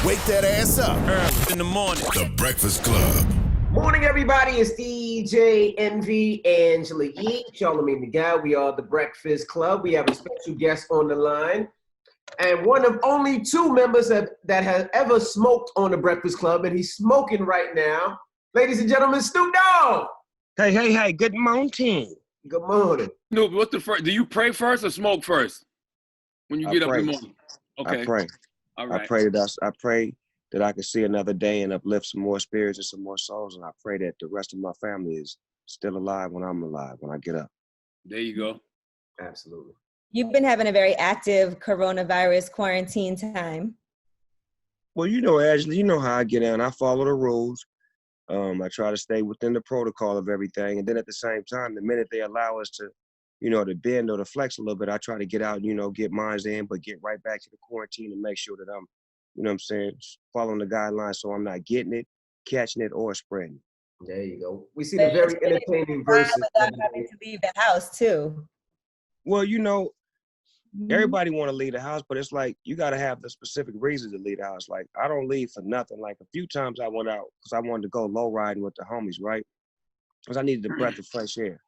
Wake that ass up. Early in the morning. The Breakfast Club. Morning, everybody. It's DJ Envy, Angela Yee, Charlamagne the Guy. We are the Breakfast Club. We have a special guest on the line, and one of only two members that has ever smoked on the Breakfast Club, and he's smoking right now. Ladies and gentlemen, Snoop Dogg. Hey, good morning. Good morning. Snoop, what's the first? Do you pray first or smoke first when you get up in the morning? Okay. I pray. All right. I pray that I can see another day and uplift some more spirits and some more souls. And I pray that the rest of my family is still alive when I'm alive, when I get up. There you go. Absolutely. You've been having a very active coronavirus quarantine time. Well, you know, Angela, you know how I get in. I follow the rules. I try to stay within the protocol of everything. And then at the same time, the minute they allow us to, to bend or to flex a little bit, I try to get out, get mine in, but get right back to the quarantine and make sure that I'm, following the guidelines so I'm not getting it, catching it, or spreading. There you go. We see the very entertaining verses. Without having to leave the house, too. Well, everybody want to leave the house, but it's like you got to have the specific reason to leave the house. Like, I don't leave for nothing. Like, a few times I went out because I wanted to go low riding with the homies, right? Because I needed a breath of fresh air.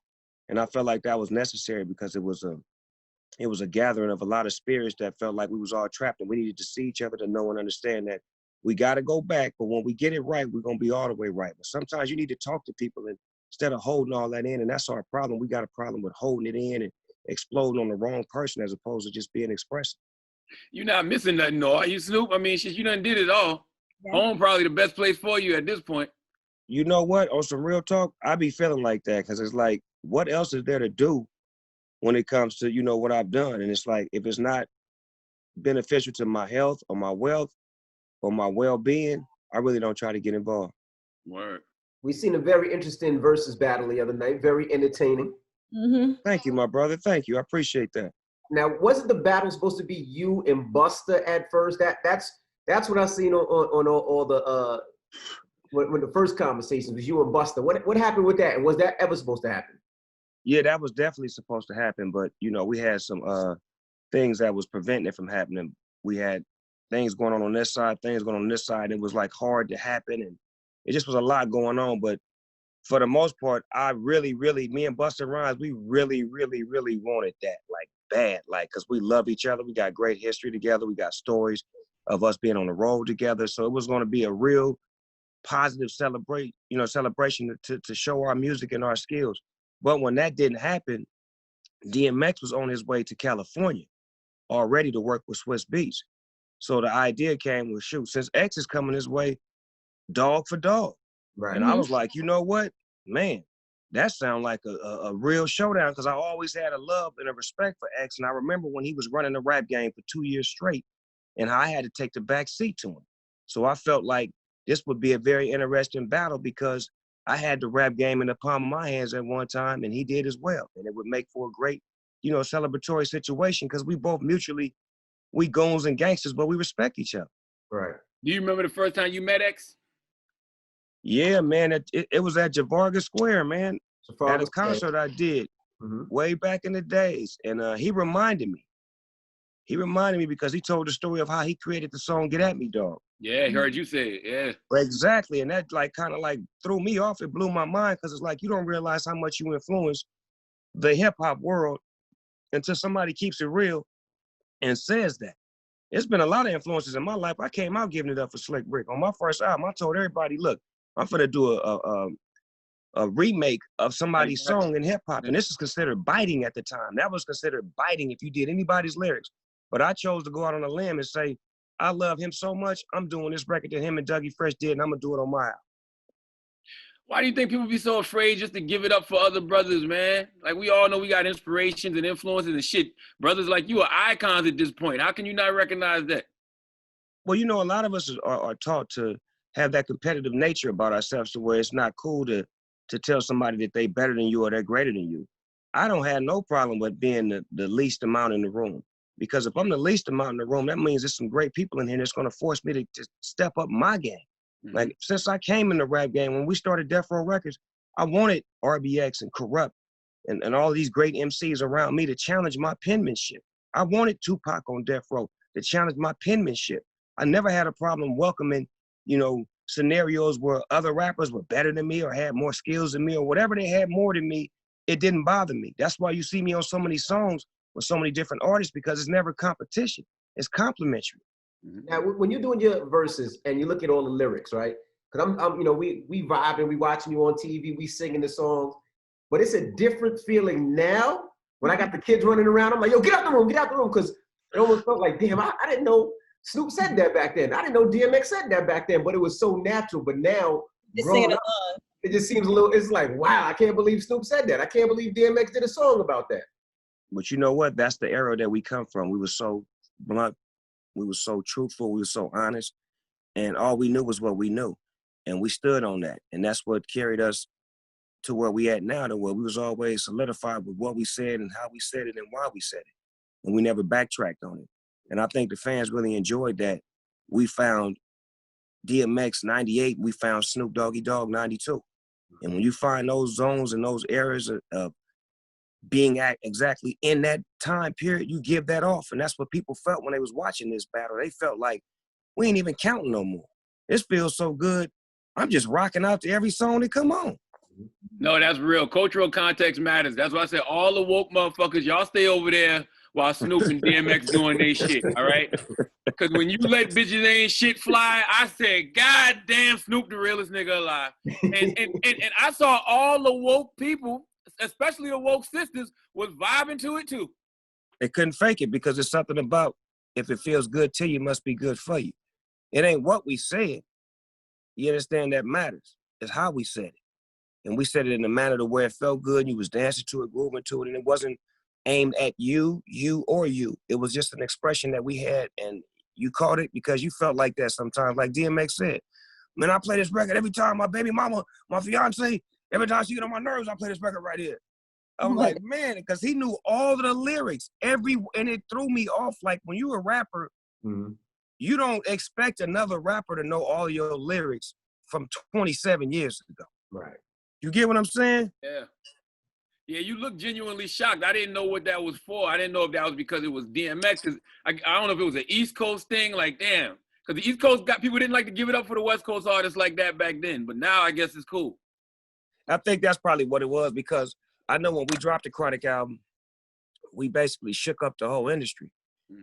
And I felt like that was necessary because it was a gathering of a lot of spirits that felt like we was all trapped and we needed to see each other to know and understand that we got to go back, but when we get it right, we're going to be all the way right. But sometimes you need to talk to people instead of holding all that in, and that's our problem. We got a problem with holding it in and exploding on the wrong person as opposed to just being expressive. You're not missing nothing, though, are you, Snoop? I mean, shit, you done did it all. Yeah. Home probably the best place for you at this point. You know what? On some real talk, I be feeling like that because it's like, what else is there to do when it comes to, what I've done? And it's like, if it's not beneficial to my health or my wealth or my well-being, I really don't try to get involved. Word. We seen a very interesting versus battle the other night, very entertaining. Mm-hmm. Thank you, my brother. Thank you. I appreciate that. Now, wasn't the battle supposed to be you and Busta at first? That's what I seen on all the when the first conversation was you and Busta. What happened with that? And was that ever supposed to happen? Yeah, that was definitely supposed to happen, but we had some things that was preventing it from happening. We had things going on this side, things going on this side. It was like hard to happen, and it just was a lot going on. But for the most part, I really, me and Busta Rhymes, we really wanted that, like bad, like because we love each other. We got great history together. We got stories of us being on the road together. So it was going to be a real positive celebration to show our music and our skills. But when that didn't happen, DMX was on his way to California already to work with Swiss Beats. So the idea came with, shoot, since X is coming his way, dog for dog. Right. And I was like, you know what, man, that sounds like a real showdown because I always had a love and a respect for X. And I remember when he was running the rap game for 2 years straight and how I had to take the back seat to him. So I felt like this would be a very interesting battle because I had the rap game in the palm of my hands at one time, and he did as well. And it would make for a great, celebratory situation because we both we goons and gangsters, but we respect each other. Right. Do you remember the first time you met X? Yeah, man. It was at Javarga Square, man, at a concert I did way back in the days. And he reminded me. He reminded me because he told the story of how he created the song Get At Me, Dog. Yeah, I heard you say it, yeah. Exactly, and that kind of threw me off. It blew my mind because it's like you don't realize how much you influence the hip-hop world until somebody keeps it real and says that. It's been a lot of influences in my life. I came out giving it up for Slick Rick. On my first album, I told everybody, look, I'm finna do a remake of somebody's song in hip-hop, and this is considered biting at the time. That was considered biting if you did anybody's lyrics. But I chose to go out on a limb and say, I love him so much, I'm doing this record that him and Dougie Fresh did, and I'm going to do it on my album. Why do you think people be so afraid just to give it up for other brothers, man? Like, we all know we got inspirations and influences and shit. Brothers like you are icons at this point. How can you not recognize that? Well, a lot of us are taught to have that competitive nature about ourselves to where it's not cool to tell somebody that they better than you or they're greater than you. I don't have no problem with being the least amount in the room. Because if I'm the least amount in the room, that means there's some great people in here that's going to force me to step up my game. Mm-hmm. Like, since I came in the rap game, when we started Death Row Records, I wanted RBX and Corrupt and all these great MCs around me to challenge my penmanship. I wanted Tupac on Death Row to challenge my penmanship. I never had a problem welcoming, scenarios where other rappers were better than me or had more skills than me or whatever they had more than me. It didn't bother me. That's why you see me on so many songs with so many different artists, because it's never competition. It's complimentary. Now, when you're doing your verses and you look at all the lyrics, right? Because we vibing, we watching you on TV, we singing the songs, but it's a different feeling now. When I got the kids running around, I'm like, yo, get out the room, because it almost felt like, damn, I didn't know Snoop said that back then. I didn't know DMX said that back then, but it was so natural. But now, Just singing up, along. it just seems a little, it's like, wow, I can't believe Snoop said that. I can't believe DMX did a song about that. But you know what? That's the era that we come from. We were so blunt. We were so truthful. We were so honest. And all we knew was what we knew. And we stood on that. And that's what carried us to where we at now, to where we was always solidified with what we said and how we said it and why we said it. And we never backtracked on it. And I think the fans really enjoyed that. We found DMX 98, we found Snoop Doggy Dogg 92. And when you find those zones and those areas of being exactly in that time period, you give that off. And that's what people felt when they was watching this battle. They felt like, we ain't even counting no more. This feels so good. I'm just rocking out to every song that come on. No, that's real. Cultural context matters. That's why I said all the woke motherfuckers, y'all stay over there while Snoop and DMX doing their shit, all right? Because when you let bitches ain't shit fly, I said, God damn, Snoop the realest nigga alive. And I saw all the woke people, especially the woke sisters, was vibing to it too. They couldn't fake it because it's something about, if it feels good to you, it must be good for you. It ain't what we said. You understand, that matters. It's how we said it. And we said it in a manner to where it felt good, and you was dancing to it, grooving to it, and it wasn't aimed at you, or you. It was just an expression that we had, and you caught it because you felt like that sometimes. Like DMX said, man, I play this record every time my baby mama, my fiance, every time she get on my nerves, I play this record right here. I'm like, man, because he knew all of the lyrics, and it threw me off. Like, when you're a rapper, you don't expect another rapper to know all your lyrics from 27 years ago. Right. You get what I'm saying? Yeah. Yeah, you look genuinely shocked. I didn't know what that was for. I didn't know if that was because it was DMX. Cause I don't know if it was an East Coast thing. Like, damn. Because the East Coast people didn't like to give it up for the West Coast artists like that back then. But now I guess it's cool. I think that's probably what it was, because I know when we dropped the Chronic album, we basically shook up the whole industry.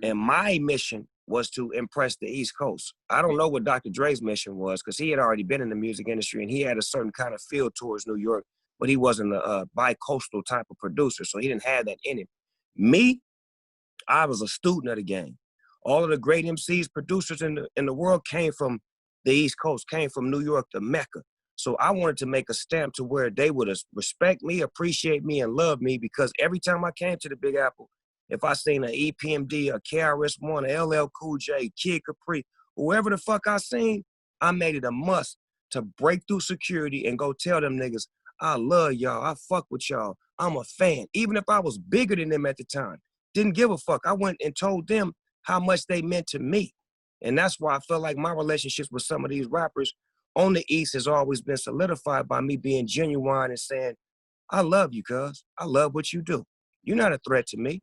And my mission was to impress the East Coast. I don't know what Dr. Dre's mission was, because he had already been in the music industry and he had a certain kind of feel towards New York, but he wasn't a bi-coastal type of producer, so he didn't have that in him. Me, I was a student of the game. All of the great MCs, producers in the world came from the East Coast, came from New York, the Mecca. So I wanted to make a stamp to where they would respect me, appreciate me, and love me, because every time I came to the Big Apple, if I seen an EPMD, a KRS-One, a LL Cool J, Kid Capri, whoever the fuck I seen, I made it a must to break through security and go tell them niggas, I love y'all, I fuck with y'all, I'm a fan. Even if I was bigger than them at the time, didn't give a fuck. I went and told them how much they meant to me. And that's why I felt like my relationships with some of these rappers on the East has always been solidified by me being genuine and saying, I love you, cuz. I love what you do. You're not a threat to me.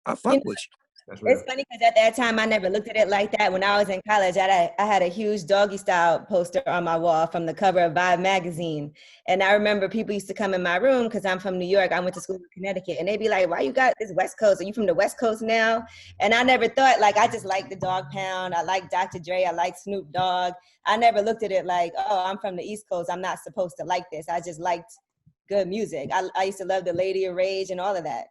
I fuck with you. It's funny because at that time, I never looked at it like that. When I was in college, I had a huge Doggy Style poster on my wall from the cover of Vibe magazine. And I remember people used to come in my room because I'm from New York. I went to school in Connecticut. And they'd be like, why you got this West Coast? Are you from the West Coast now? And I never thought, like, I just like the Dog Pound. I like Dr. Dre. I like Snoop Dogg. I never looked at it like, oh, I'm from the East Coast. I'm not supposed to like this. I just liked good music. I used to love the Lady of Rage and all of that.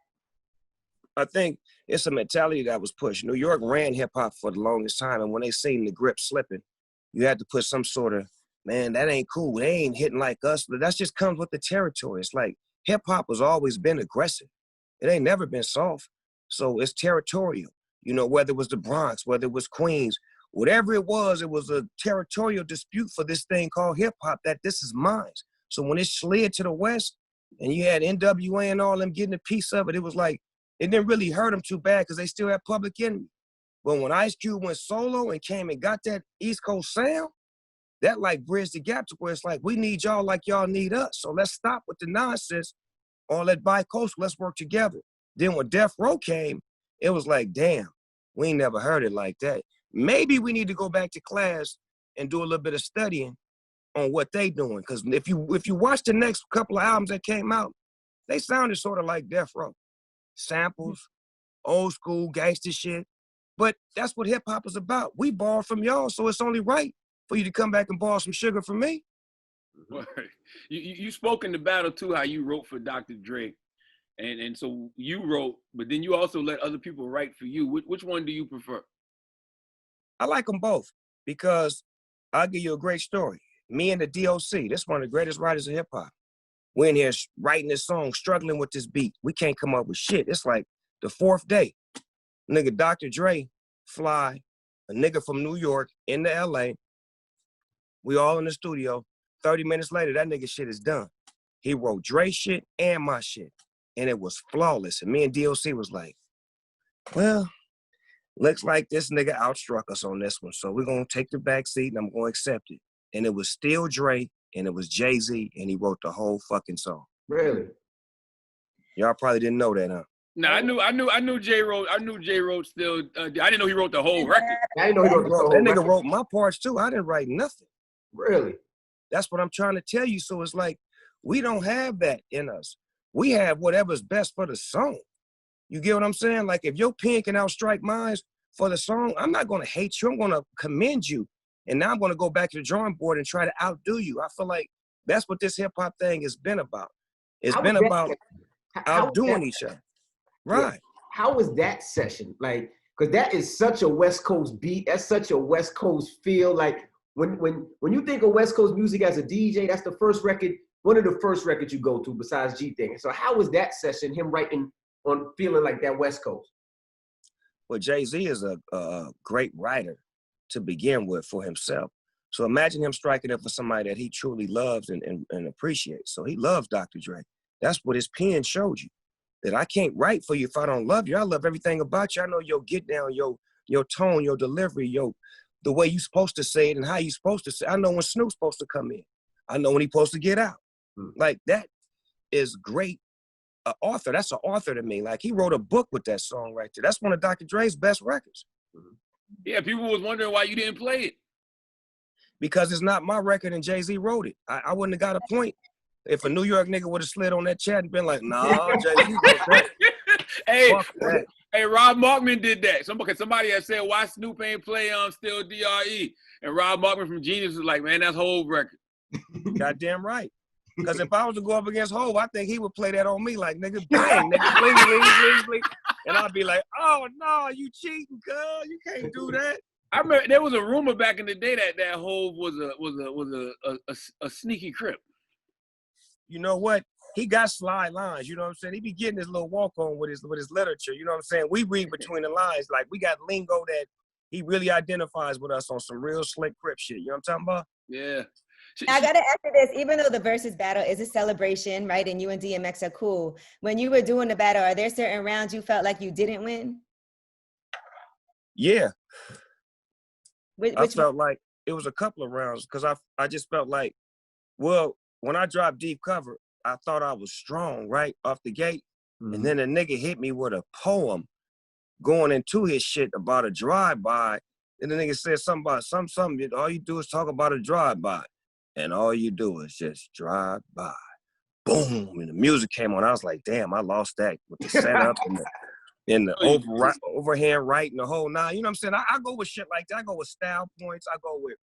I think it's a mentality that was pushed. New York ran hip hop for the longest time, and when they seen the grip slipping, you had to put some sort of, man, that ain't cool. They ain't hitting like us. But that just comes with the territory. It's like hip hop has always been aggressive. It ain't never been soft. So it's territorial. You know, whether it was the Bronx, whether it was Queens, whatever it was a territorial dispute for this thing called hip hop, that this is mine. So when it slid to the West and you had NWA and all them getting a piece of it, it was like, it didn't really hurt them too bad because they still had Public Enemy. But when Ice Cube went solo and came and got that East Coast sound, that like bridged the gap to where it's like, we need y'all like y'all need us. So let's stop with the nonsense, all that bi-coastal, let's work together. Then when Death Row came, it was like, damn, we ain't never heard it like that. maybe we need to go back to class and do a little bit of studying on what they doing. Because if you watch the next couple of albums that came out, they sounded sort of like Death Row. Samples, old school gangster shit. But that's what hip hop is about. We borrow from y'all, so it's only right for you to come back and borrow some sugar from me. You spoke in the battle too, how you wrote for Dr. Dre. And so you wrote, but then you also let other people write for you. Which one do you prefer? I like them both because I'll give you a great story. Me and the DOC, this is one of the greatest writers of hip hop. We're in here writing this song, struggling with this beat. We can't come up with shit. It's like the fourth day. Nigga, Dr. Dre fly, a nigga from New York into LA. We all in the studio. 30 minutes later, that nigga shit is done. He wrote Dre shit and my shit. And it was flawless. And me and DOC was like, well, looks like this nigga outstruck us on this one. So we're going to take the back seat and I'm going to accept it. And it was still Dre and it was Jay-Z and he wrote the whole fucking song. Really? Y'all probably didn't know that, huh? No, I knew Jay wrote. I knew Jay wrote still. I didn't know he wrote the whole record. I didn't know he wrote the whole That nigga record. wrote my parts too. I didn't write nothing. Really? That's what I'm trying to tell you. So it's like, we don't have that in us. We have whatever's best for the song. You get what I'm saying? Like if your pen can outstrike mine for the song, I'm not going to hate you. I'm going to commend you. And now I'm going to go back to the drawing board and try to outdo you. I feel like that's what this hip hop thing has been about. It's been about outdoing each other. Right. Yeah. How was that session? Like, because that is such a West Coast beat. That's such a West Coast feel. Like when you think of West Coast music as a DJ, that's the first record, one of the first records you go to besides G Thing. So how was that session, him writing on feeling like that West Coast? Well, Jay-Z is a great writer to begin with for himself. So imagine him striking up for somebody that he truly loves and appreciates. So he loves Dr. Dre. That's what his pen showed you. That I can't write for you if I don't love you. I love everything about you. I know your get down, your tone, your delivery, the way you supposed to say it and how you supposed to say it. I know when Snoop's supposed to come in. I know when he's supposed to get out. Like that is great. Author, that's an author to me. Like he wrote a book with that song right there. That's one of Dr. Dre's best records. Yeah, people was wondering why you didn't play it. Because it's not my record and Jay-Z wrote it. I wouldn't have got a point if a New York nigga would have slid on that chat and been like, nah, Jay-Z wrote that. Hey, Rob Markman did that. Somebody had said, why Snoop ain't play Still DRE? And Rob Markman from Genius was like, man, that's Hov record. Goddamn right. Because if I was to go up against Hov, I think he would play that on me like, nigga, bang, nigga, please. And I'd be like, oh, no, you cheating, girl. You can't do that. I remember there was a rumor back in the day that Hov was a sneaky crip. You know what? He got sly lines, you know what I'm saying? He be getting his little walk on with his literature, you know what I'm saying? We read between the lines, like we got lingo that he really identifies with us on some real slick crip shit, you know what I'm talking about? Yeah. I gotta ask you this, even though the versus battle is a celebration, right? And you and DMX are cool. When you were doing the battle, are there certain rounds you felt like you didn't win? Yeah. Which felt like it was a couple of rounds because I just felt like, well, when I dropped Deep Cover, I thought I was strong right off the gate. Mm-hmm. And then a nigga hit me with a poem going into his shit about a drive-by. And the nigga said something about something. All you do is talk about a drive-by. And all you do is just drive by. Boom. And the music came on. I was like, damn, I lost that with the setup and the overhand right and the whole nine. You know what I'm saying? I go with shit like that. I go with style points. I go with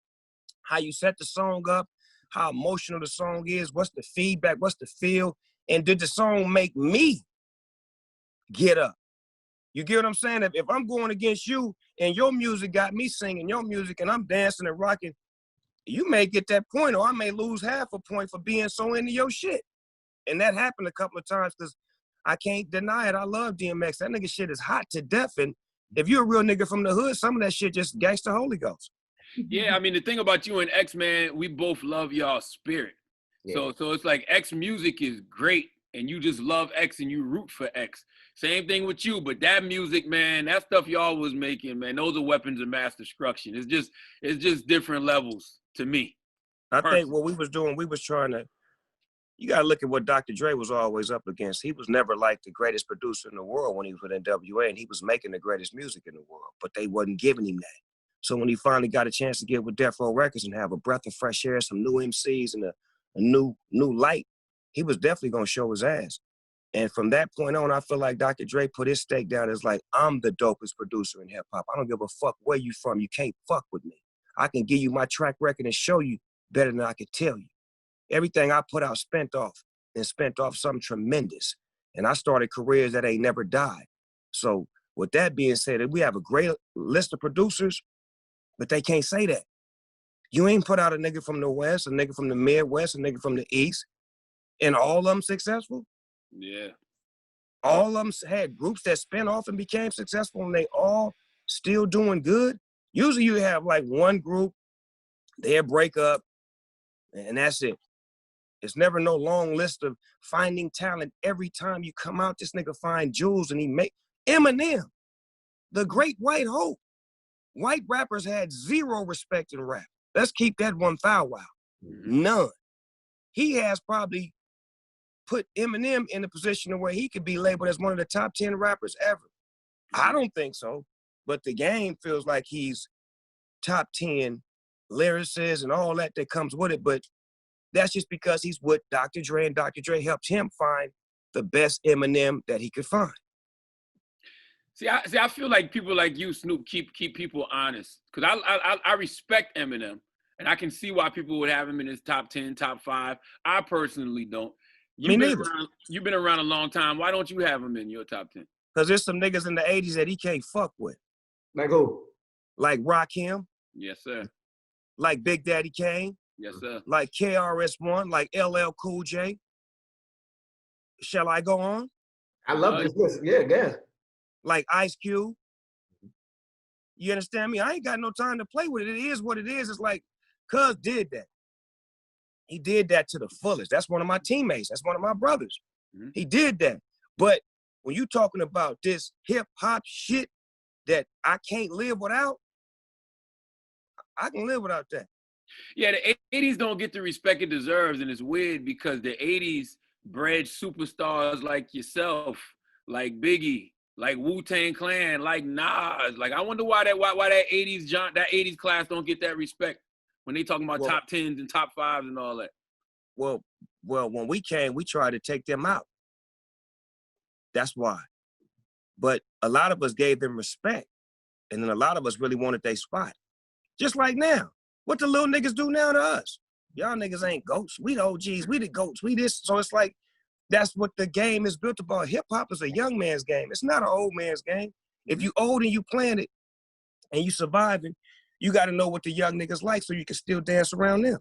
how you set the song up, how emotional the song is, what's the feedback, what's the feel, and did the song make me get up? You get what I'm saying? If I'm going against you and your music got me singing your music and I'm dancing and rocking, you may get that point or I may lose half a point for being so into your shit. And that happened a couple of times because I can't deny it. I love DMX. That nigga shit is hot to death. And if you're a real nigga from the hood, some of that shit just gangsta Holy Ghost. Yeah, I mean, the thing about you and X, man, we both love y'all spirit. Yeah. So it's like X music is great and you just love X and you root for X. Same thing with you, but that music, man, that stuff y'all was making, man, those are weapons of mass destruction. It's just different levels to me. I think what we was doing, we was trying to, you got to look at what Dr. Dre was always up against. He was never like the greatest producer in the world when he was with NWA, and he was making the greatest music in the world, but they wasn't giving him that. So when he finally got a chance to get with Death Row Records and have a breath of fresh air, some new MCs and a new light, he was definitely gonna show his ass. And from that point on, I feel like Dr. Dre put his stake down as like, I'm the dopest producer in hip hop. I don't give a fuck where you from. You can't fuck with me. I can give you my track record and show you better than I could tell you. Everything I put out spent off something tremendous. And I started careers that ain't never died. So with that being said, we have a great list of producers, but they can't say that. You ain't put out a nigga from the West, a nigga from the Midwest, a nigga from the East, and all of them successful? Yeah. All of them had groups that spin off and became successful, and they all still doing good. Usually you have like one group, they'll break up, and that's it. It's never no long list of finding talent. Every time you come out, this nigga find jewels and he make Eminem, the great white hope. White rappers had zero respect in rap. Let's keep that one thou wow. None. He has probably put Eminem in a position where he could be labeled as one of the top 10 rappers ever. I don't think so, but the game feels like he's top 10 lyricists and all that comes with it, but that's just because he's with Dr. Dre, and Dr. Dre helped him find the best Eminem that he could find. See, I feel like people like you, Snoop, keep people honest. Because I respect Eminem, and I can see why people would have him in his top 10, top 5. I personally don't. Me neither. You've been around a long time. Why don't you have him in your top 10? Because there's some niggas in the 80s that he can't fuck with. Like who? Like Rakim. Yes, sir. Like Big Daddy Kane. Yes, sir. Like KRS-One. Like LL Cool J. Shall I go on? I love this list. Yeah, good. Like Ice Cube. You understand me? I ain't got no time to play with it. It is what it is. It's like, Cuz did that. He did that to the fullest. That's one of my teammates. That's one of my brothers. Mm-hmm. He did that. But when you talking about this hip hop shit that I can't live without, I can live without that. Yeah, the 80s don't get the respect it deserves, and it's weird because the 80s bred superstars like yourself, like Biggie, like Wu-Tang Clan, like Nas. Like I wonder why that 80s class don't get that respect when they talking about top 10s and top 5s and all that. Well, when we came, we tried to take them out. That's why. But a lot of us gave them respect, and then a lot of us really wanted their spot. Just like now. What the little niggas do now to us? Y'all niggas ain't goats. We the OGs. We the goats. We this. So it's like, that's what the game is built about. Hip-hop is a young man's game. It's not an old man's game. If you old and you playing it and you surviving, you got to know what the young niggas like so you can still dance around them.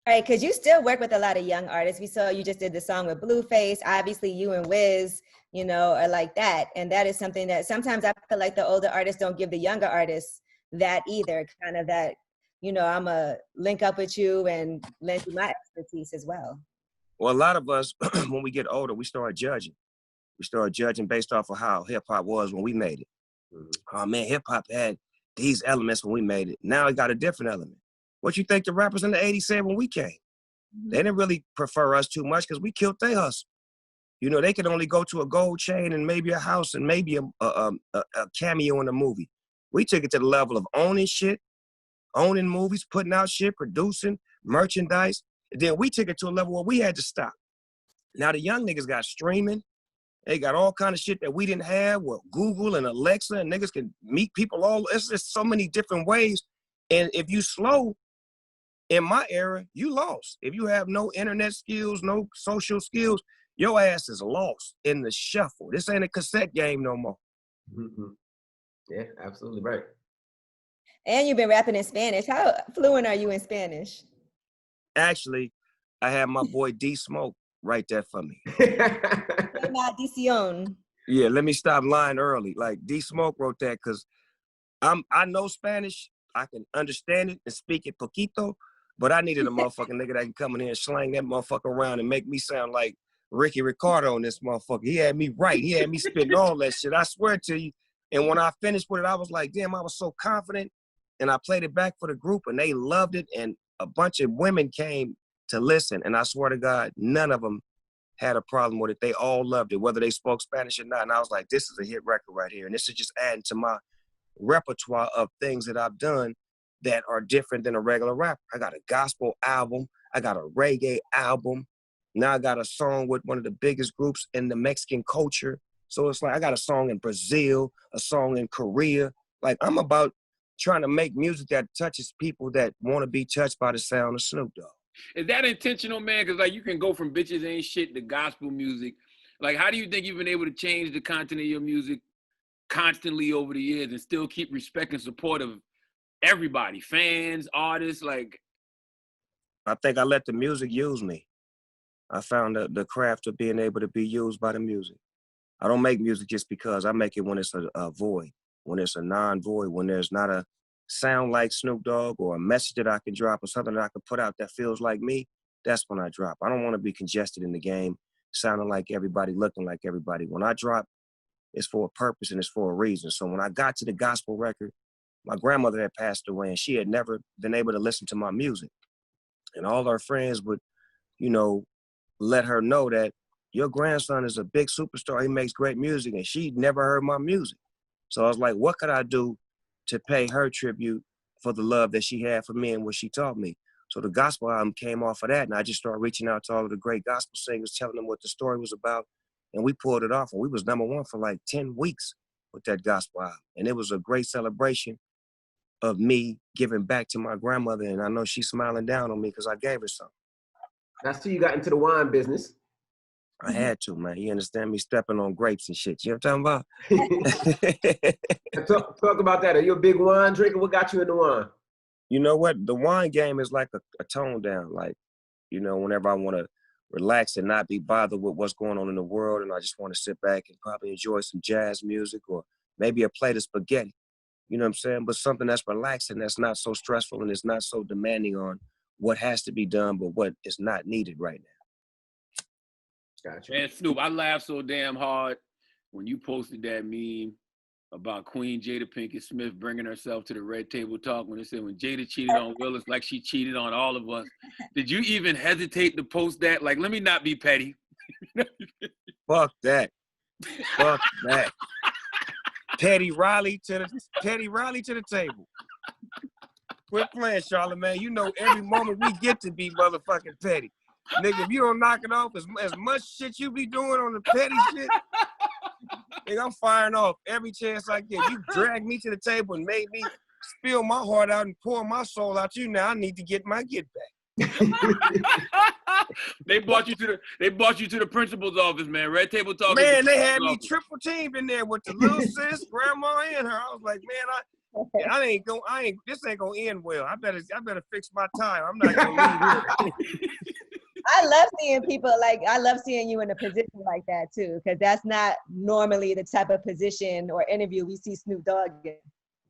All right, because you still work with a lot of young artists. We saw you just did the song with Blueface. Obviously, you and Wiz, you know, are like that. And that is something that sometimes I feel like the older artists don't give the younger artists that either, kind of that, you know, I'm going to link up with you and lend you my expertise as well. Well, a lot of us, when we get older, we start judging. We start judging based off of how hip-hop was when we made it. Mm-hmm. Oh, man, hip-hop had these elements when we made it. Now it got a different element. What you think the rappers in the 80s said when we came? Mm-hmm. They didn't really prefer us too much because we killed their hustle. You know, they could only go to a gold chain and maybe a house and maybe a cameo in a movie. We took it to the level of owning shit, owning movies, putting out shit, producing, merchandise. And then we took it to a level where we had to stop. Now the young niggas got streaming. They got all kind of shit that we didn't have. Well, Google and Alexa, and niggas can meet people all. It's just so many different ways. And if you slow, in my era, you lost. If you have no internet skills, no social skills, your ass is lost in the shuffle. This ain't a cassette game no more. Mm-hmm. Yeah, absolutely right. And you've been rapping in Spanish. How fluent are you in Spanish? Actually, I had my boy D Smoke write that for me. Yeah, let me stop lying early. Like D Smoke wrote that because I know Spanish. I can understand it and speak it poquito, but I needed a motherfucking nigga that can come in here and slang that motherfucker around and make me sound like Ricky Ricardo on this motherfucker. He had me right. He had me spitting all that shit. I swear to you. And when I finished with it, I was like, damn, I was so confident. And I played it back for the group and they loved it. And a bunch of women came to listen. And I swear to God, none of them had a problem with it. They all loved it, whether they spoke Spanish or not. And I was like, this is a hit record right here. And this is just adding to my repertoire of things that I've done that are different than a regular rapper. I got a gospel album. I got a reggae album. Now I got a song with one of the biggest groups in the Mexican culture. So it's like I got a song in Brazil, a song in Korea. Like I'm about trying to make music that touches people that want to be touched by the sound of Snoop Dogg. Is that intentional, man? Because like you can go from bitches ain't shit to gospel music. Like, how do you think you've been able to change the content of your music constantly over the years and still keep respect and support of everybody, fans, artists? Like, I think I let the music use me. I found the craft of being able to be used by the music. I don't make music just because. I make it when it's a void, when it's a non-void, when there's not a sound like Snoop Dogg or a message that I can drop or something that I can put out that feels like me. That's when I drop. I don't want to be congested in the game, sounding like everybody, looking like everybody. When I drop, it's for a purpose and it's for a reason. So when I got to the gospel record, my grandmother had passed away and she had never been able to listen to my music. And all her friends would, you know, let her know that your grandson is a big superstar. He makes great music. And she'd never heard my music. So I was like, what could I do to pay her tribute for the love that she had for me and what she taught me? So the gospel album came off of that. And I just started reaching out to all of the great gospel singers, telling them what the story was about. And we pulled it off. And we was #1 for like 10 weeks with that gospel album. And it was a great celebration of me giving back to my grandmother. And I know she's smiling down on me because I gave her something. I see you got into the wine business. I had to, man. You understand me stepping on grapes and shit. You know what I'm talking about? Talk about that. Are you a big wine drinker? What got you into wine? You know what? The wine game is like a tone down. Like, you know, whenever I want to relax and not be bothered with what's going on in the world, and I just want to sit back and probably enjoy some jazz music or maybe a plate of spaghetti. You know what I'm saying? But something that's relaxing, that's not so stressful and it's not so demanding on what has to be done, but what is not needed right now. Gotcha. man, Snoop, I laughed so damn hard when you posted that meme about Queen Jada Pinkett Smith bringing herself to the Red Table Talk when it said when Jada cheated on Will, it's like she cheated on all of us. Did you even hesitate to post that? Like, let me not be petty. Fuck that. Fuck that. Petty Riley to the table. Quit playing, Charlamagne. You know every moment we get to be motherfucking petty. Nigga, if you don't knock it off, as much shit you be doing on the petty shit, nigga, I'm firing off every chance I get. You dragged me to the table and made me spill my heart out and pour my soul out. You now I need to get my get back. They brought you to the principal's office, man. Red Table Talk. Man, they had me triple teamed in there with the little sis, grandma, and her. I was like, man, this ain't gonna end well. I better fix my time. I'm not gonna leave here. I love seeing people I love seeing you in a position like that too, because that's not normally the type of position or interview we see Snoop Dogg in.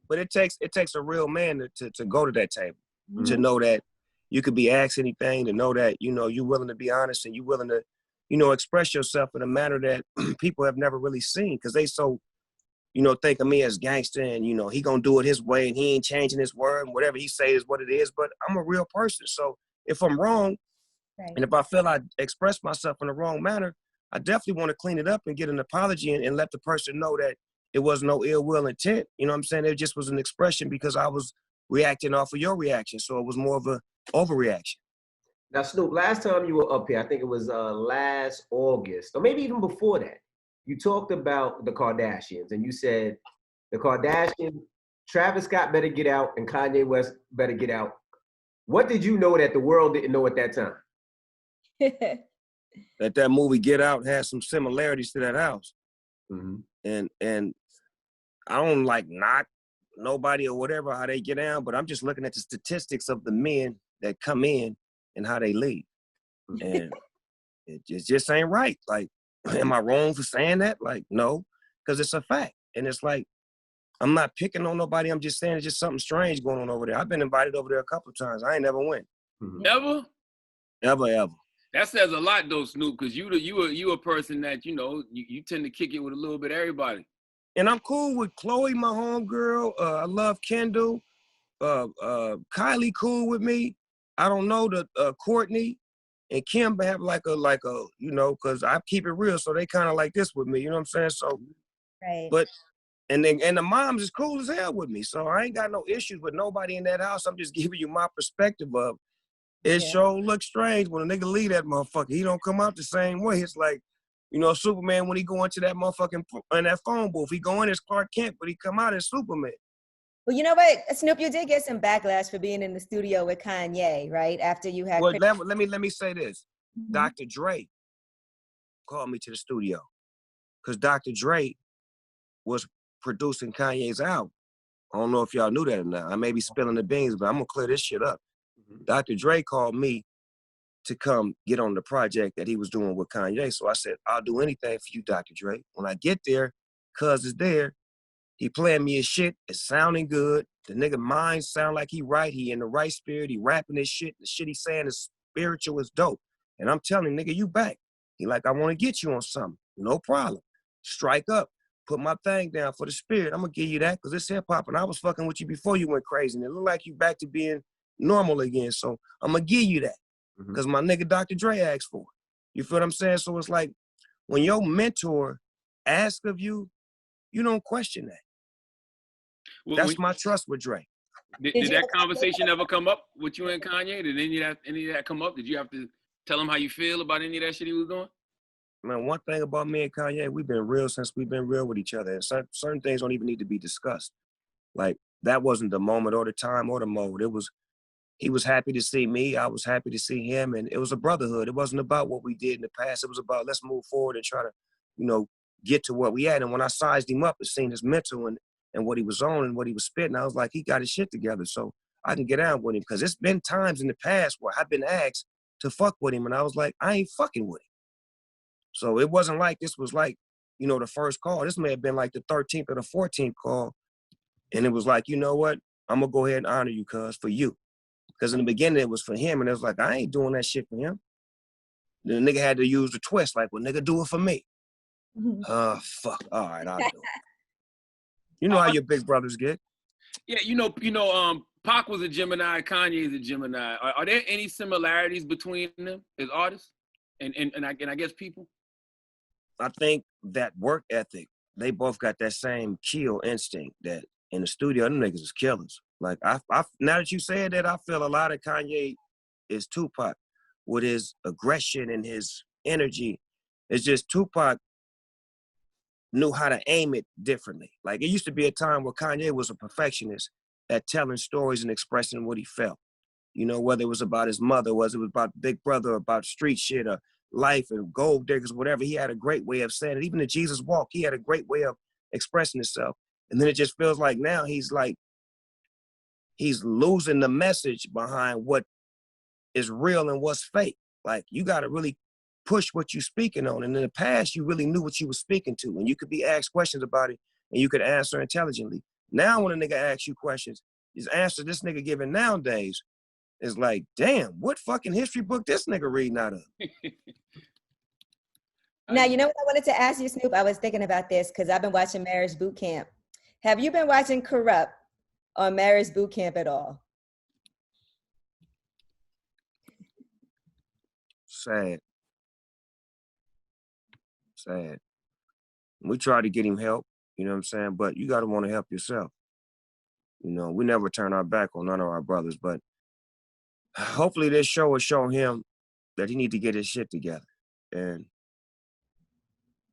But it takes a real man to go to that table, to know that you could be asked anything, to know that, you know, you're willing to be honest and you're willing to, you know, express yourself in a manner that people have never really seen because they so, you know, think of me as gangster and, you know, he gonna do it his way and he ain't changing his word and whatever he say is what it is. But I'm a real person. So if I'm wrong, right, and if I feel I express myself in the wrong manner, I definitely want to clean it up and get an apology and let the person know that it was no ill will intent. You know what I'm saying? It just was an expression because I was reacting off of your reaction. So it was more of a overreaction. Now, Snoop, last time you were up here, I think it was last August, or maybe even before that, you talked about the Kardashians, and you said the Kardashians, Travis Scott better get out, and Kanye West better get out. What did you know that the world didn't know at that time? That movie Get Out has some similarities to that house. Mm-hmm. And I don't like knock nobody or whatever, how they get down, but I'm just looking at the statistics of the men that come in and how they leave. And it just ain't right. Like, am I wrong for saying that? Like, no, because it's a fact. And it's like, I'm not picking on nobody. I'm just saying it's just something strange going on over there. I've been invited over there a couple of times. I ain't never went. Never? Ever. That says a lot though, Snoop, because you a person that, you know, you tend to kick it with a little bit of everybody. And I'm cool with Chloe, my homegirl. I love Kendall. Kylie cool with me. I don't know the Courtney and Kim have like a you know, because I keep it real, so they kind of like this with me. You know what I'm saying? So, right. But And the moms is cool as hell with me. So I ain't got no issues with nobody in that house. I'm just giving you my perspective of it. Sure looks strange when a nigga leave that motherfucker. He don't come out the same way. It's like, you know, Superman when he go into that motherfucking in that phone booth. He go in as Clark Kent, but he come out as Superman. Well, you know what, Snoop, you did get some backlash for being in the studio with Kanye, right? After you had. Well, let me say this. Mm-hmm. Dr. Dre called me to the studio because Dr. Dre was producing Kanye's album. I don't know if y'all knew that or not. I may be spilling the beans, but I'm gonna clear this shit up. Mm-hmm. Dr. Dre called me to come get on the project that he was doing with Kanye. So I said, I'll do anything for you, Dr. Dre. When I get there, cuz is there. He playing me his shit. It's sounding good. The nigga mind sound like he right. He in the right spirit. He rapping his shit. The shit he saying is spiritual, is dope. And I'm telling him, nigga, you back. He like, I want to get you on something. No problem. Strike up. Put my thing down for the spirit. I'm going to give you that because it's hip-hop and I was fucking with you before you went crazy. And it look like you back to being normal again. So I'm going to give you that because my nigga Dr. Dre asked for it. You feel what I'm saying? So it's like when your mentor asks of you, you don't question that. Well, that's my trust with Dre. Did that conversation ever come up with you and Kanye? Did any of that come up? Did you have to tell him how you feel about any of that shit he was doing? Man, one thing about me and Kanye, we've been real since we've been real with each other. And certain things don't even need to be discussed. Like, that wasn't the moment or the time or the mode. He was happy to see me. I was happy to see him. And it was a brotherhood. It wasn't about what we did in the past. It was about let's move forward and try to, you know, get to what we had. And when I sized him up and seen his mental and what he was on and what he was spitting, I was like, he got his shit together. So I can get out with him. Because it's been times in the past where I've been asked to fuck with him. And I was like, I ain't fucking with him. So it wasn't like this was like, you know, the first call. This may have been like the 13th or the 14th call. And it was like, you know what? I'm going to go ahead and honor you, cuz, for you. Because in the beginning, it was for him. And it was like, I ain't doing that shit for him. Then the nigga had to use the twist. Like, well, nigga, do it for me. Fuck. All right, I'll do it. You know how your big brothers get. Yeah, Pac was a Gemini, Kanye is a Gemini. Are there any similarities between them as artists and I guess people? I think that work ethic, they both got that same kill instinct that in the studio, them niggas is killers. Like, I now that you said that, I feel a lot of Kanye is Tupac with his aggression and his energy. It's just Tupac knew how to aim it differently. Like, it used to be a time where Kanye was a perfectionist at telling stories and expressing what he felt. You know, whether it was about his mother, whether it was about Big Brother, or about street shit, or life and gold diggers, whatever. He had a great way of saying it. Even the Jesus Walk, he had a great way of expressing himself. And then it just feels like now he's losing the message behind what is real and what's fake. Like, you got to really push what you're speaking on. And in the past, you really knew what you were speaking to. And you could be asked questions about it and you could answer intelligently. Now when a nigga asks you questions, his answer this nigga giving nowadays is like, damn, what fucking history book this nigga reading out of? Now, you know what I wanted to ask you, Snoop? I was thinking about this because I've been watching Marriage Boot Camp. Have you been watching Corrupt on Marriage Boot Camp at all? Sad. We tried to get him help, you know what I'm saying? But you got to want to help yourself. You know, we never turn our back on none of our brothers, but hopefully this show will show him that he need to get his shit together. And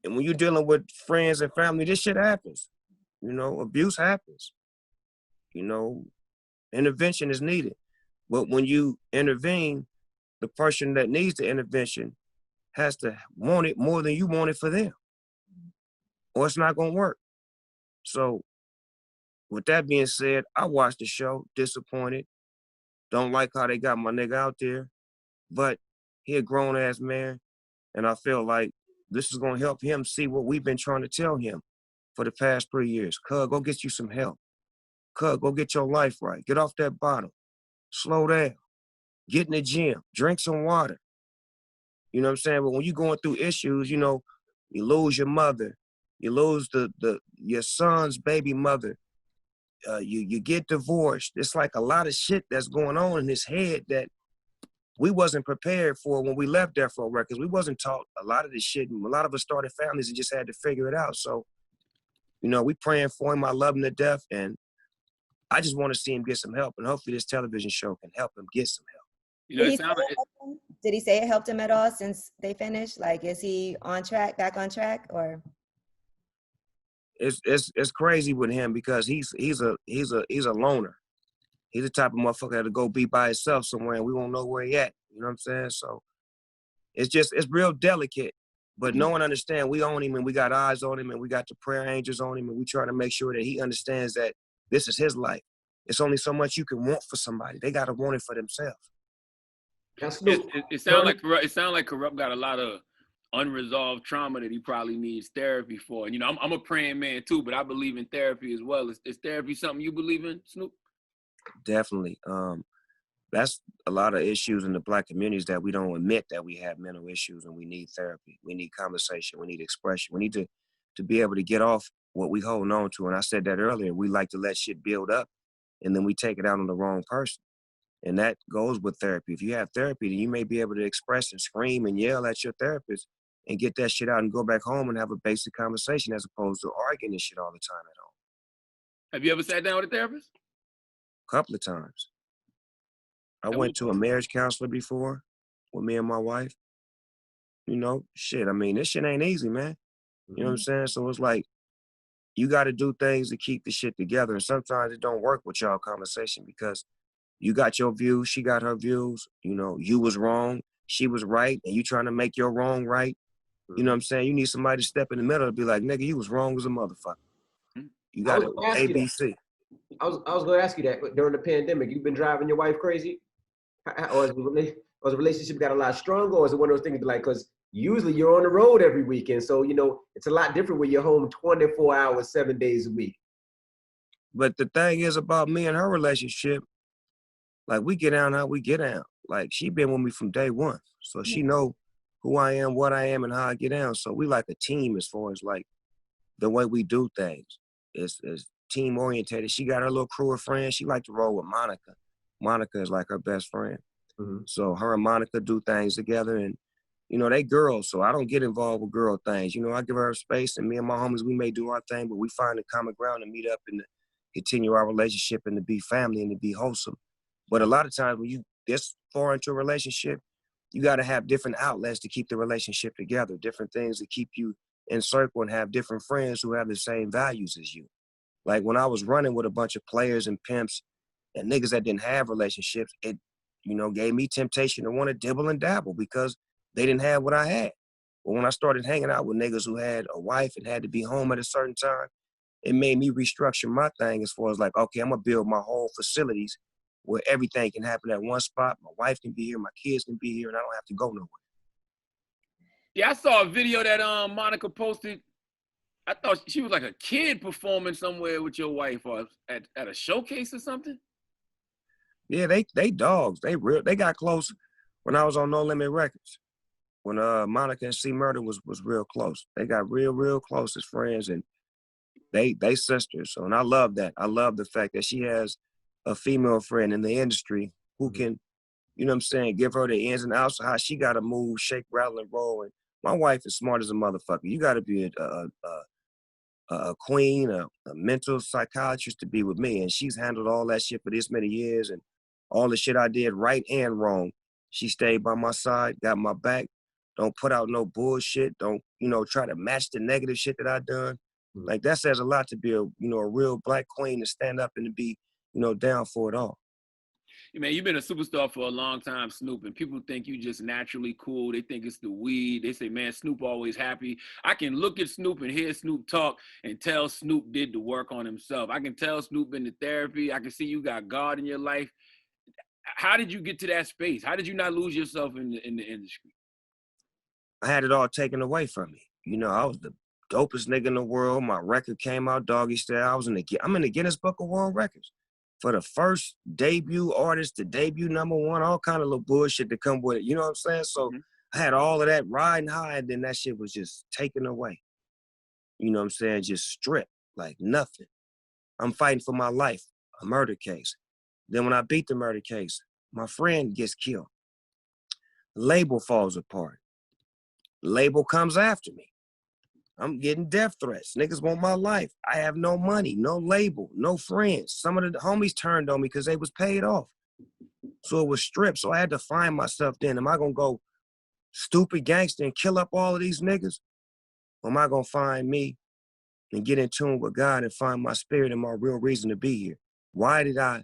when you're dealing with friends and family, this shit happens. You know, abuse happens. You know, intervention is needed. But when you intervene, the person that needs the intervention has to want it more than you want it for them, or it's not gonna work. So with that being said, I watched the show, disappointed. Don't like how they got my nigga out there, but he a grown ass man. And I feel like this is gonna help him see what we've been trying to tell him for the past 3 years. Cuz, go get you some help. Cuz, go get your life right. Get off that bottle. Slow down. Get in the gym. Drink some water. You know what I'm saying? But when you're going through issues, you know, you lose your mother. You lose your son's baby mother. You get divorced. It's like a lot of shit that's going on in his head that we wasn't prepared for when we left Death Row Records. We wasn't taught a lot of this shit. And a lot of us started families and just had to figure it out. So You know, we praying for him. I love him to death, and I just want to see him get some help. And hopefully this television show can help him get some help. You know, Did he, it say sounds it like helped him? Did he say it helped him at all since they finished? Like, is he on track, back on track, or? It's crazy with him because he's a loner. He's the type of motherfucker that'll go be by himself somewhere and we won't know where he at. You know what I'm saying? So it's real delicate. But no one understands we own him and we got eyes on him and we got the prayer angels on him and we try to make sure that he understands that this is his life. It's only so much you can want for somebody. They gotta want it for themselves. That's Snoop. it sounds like Corrupt got a lot of unresolved trauma that he probably needs therapy for. And you know, I'm a praying man too, but I believe in therapy as well. Is therapy something you believe in, Snoop? Definitely. That's a lot of issues in the Black communities that we don't admit that we have mental issues and we need therapy. We need conversation. We need expression. We need to be able to get off what we hold on to. And I said that earlier. We like to let shit build up and then we take it out on the wrong person. And that goes with therapy. If you have therapy, then you may be able to express and scream and yell at your therapist and get that shit out and go back home and have a basic conversation as opposed to arguing this shit all the time at home. Have you ever sat down with a therapist? A couple of times. I went to a marriage counselor before with me and my wife. You know, shit, I mean, this shit ain't easy, man. You know what I'm saying? So it's like, you got to do things to keep the shit together. And sometimes it don't work with y'all conversation because you got your views, she got her views. You know, you was wrong, she was right, and you trying to make your wrong right. You know what I'm saying? You need somebody to step in the middle and be like, nigga, you was wrong as a motherfucker. You got to ABC. I was going to ask you that during the pandemic. You've been driving your wife crazy? Or has the relationship got a lot stronger? Or is it one of those things like, because usually you're on the road every weekend. So, you know, it's a lot different when you're home 24 hours, 7 days a week. But the thing is about me and her relationship, like we get down how we get down. Like she been with me from day one. So she know who I am, what I am, and how I get down. So we like a team as far as like the way we do things. It's team orientated. She got her little crew of friends. She like to roll with Monica. Monica is like her best friend. So her and Monica do things together and, you know, they girls. So I don't get involved with girl things. You know, I give her space and me and my homies, we may do our thing, but we find a common ground to meet up and to continue our relationship and to be family and to be wholesome. But a lot of times when you this far into a relationship, you got to have different outlets to keep the relationship together, different things to keep you in circle and have different friends who have the same values as you. Like when I was running with a bunch of players and pimps and niggas that didn't have relationships, it, you know, gave me temptation to want to dibble and dabble because they didn't have what I had. But when I started hanging out with niggas who had a wife and had to be home at a certain time, it made me restructure my thing as far as like, okay, I'm gonna build my whole facilities where everything can happen at one spot. My wife can be here, my kids can be here, and I don't have to go nowhere. Yeah, I saw a video that Monica posted. I thought she was like a kid performing somewhere with your wife or at a showcase or something. Yeah, they dogs. They got close when I was on No Limit Records. When Monica and C Murder was real close. They got real close as friends and they sisters. So and I love that. I love the fact that she has a female friend in the industry who can, you know what I'm saying, give her the ins and outs of how she gotta move, shake, rattle, and roll. And my wife is smart as a motherfucker. You gotta be a queen, a mental psychiatrist to be with me. And she's handled all that shit for this many years and all the shit I did right and wrong. She stayed by my side, got my back. Don't put out no bullshit. Don't, you know, try to match the negative shit that I done. Like that says a lot to be a, you know, a real Black queen to stand up and to be, you know, down for it all. Man, you've been a superstar for a long time, Snoop, and people think you just naturally cool. They think it's the weed. They say, man, Snoop always happy. I can look at Snoop and hear Snoop talk and tell Snoop did the work on himself. I can tell Snoop been to therapy. I can see you got God in your life. How did you get to that space? How did you not lose yourself in the industry? I had it all taken away from me. You know, I was the dopest nigga in the world. My record came out Doggy Style. I'm in the Guinness Book of World Records. For the first debut artist to debut #1, all kind of little bullshit to come with it. You know what I'm saying? So I had all of that riding high, and then that shit was just taken away. You know what I'm saying? Just stripped, like nothing. I'm fighting for my life, a murder case. Then when I beat the murder case, my friend gets killed. The label falls apart. The label comes after me. I'm getting death threats. Niggas want my life. I have no money, no label, no friends. Some of the homies turned on me because they was paid off. So it was stripped. So I had to find myself then. Am I going to go stupid gangster and kill up all of these niggas? Or am I going to find me and get in tune with God and find my spirit and my real reason to be here? Why did I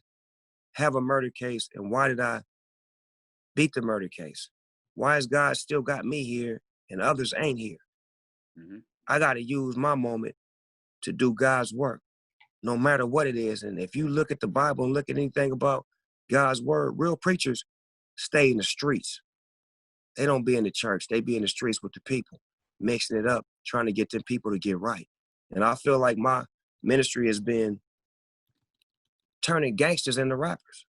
have a murder case and why did I beat the murder case? Why has God still got me here and others ain't here? Mm-hmm. I got to use my moment to do God's work, no matter what it is. And if you look at the Bible and look at anything about God's word, real preachers stay in the streets. They don't be in the church. They be in the streets with the people, mixing it up, trying to get them people to get right. And I feel like my ministry has been turning gangsters into rappers.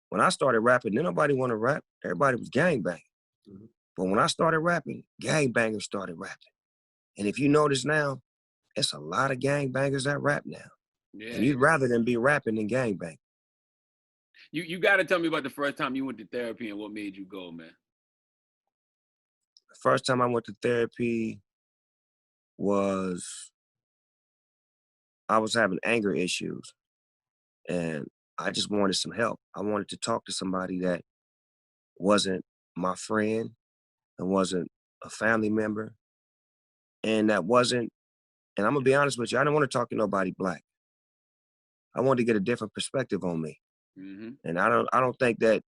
When I started rapping, didn't nobody want to rap. Everybody was gangbanging. Mm-hmm. But when I started rapping, gangbangers started rapping. And if you notice now, it's a lot of gangbangers that rap now. Yeah, and you'd rather them be rapping than gangbang. You got to tell me about the first time you went to therapy and what made you go, man. The first time I went to therapy was I was having anger issues and I just wanted some help. I wanted to talk to somebody that wasn't my friend and wasn't a family member and that wasn't, and I'm gonna be honest with you, I didn't want to talk to nobody black. I wanted to get a different perspective on me. Mm-hmm. And I don't think that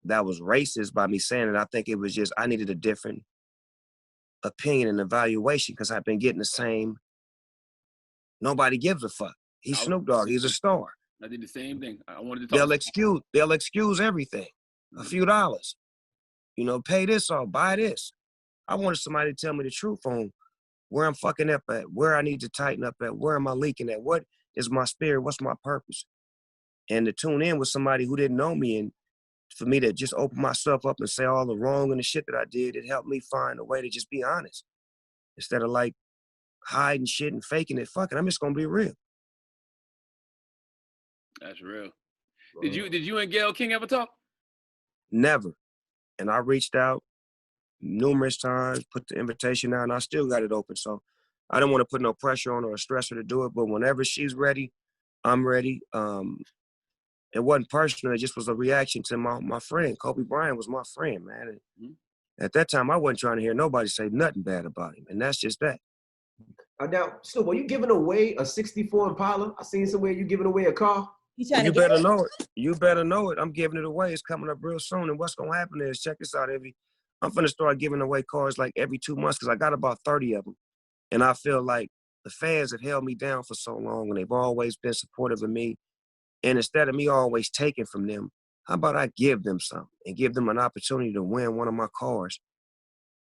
was racist by me saying it. I think it was just I needed a different opinion and evaluation because I've been getting the same. Nobody gives a fuck. He's Snoop Dogg. He's a star. I did the same thing. I wanted to talk. They'll excuse everything. A few dollars. You know, pay this or buy this. I wanted somebody to tell me the truth on where I'm fucking up at, where I need to tighten up at, where am I leaking at, what is my spirit, what's my purpose. And to tune in with somebody who didn't know me and for me to just open myself up and say all the wrong and the shit that I did, it helped me find a way to just be honest. Instead of like hiding shit and faking it, fuck it, I'm just gonna be real. That's real. Did you and Gayle King ever talk? Never. And I reached out numerous times, put the invitation out, and I still got it open. So I don't want to put no pressure on her or stress her to do it, but whenever she's ready, I'm ready. It wasn't personal, it just was a reaction to my friend. Kobe Bryant was my friend, man. And Mm-hmm. at that time, I wasn't trying to hear nobody say nothing bad about him, and that's just that. Now, Snoop, were you giving away a 64 Impala? I seen somewhere you giving away a car. You better know it. You better know it. I'm giving it away. It's coming up real soon. And what's going to happen is, check this out, I'm going to start giving away cars like every 2 months because I got about 30 of them. And I feel like the fans have held me down for so long and they've always been supportive of me. And instead of me always taking from them, how about I give them something and give them an opportunity to win one of my cars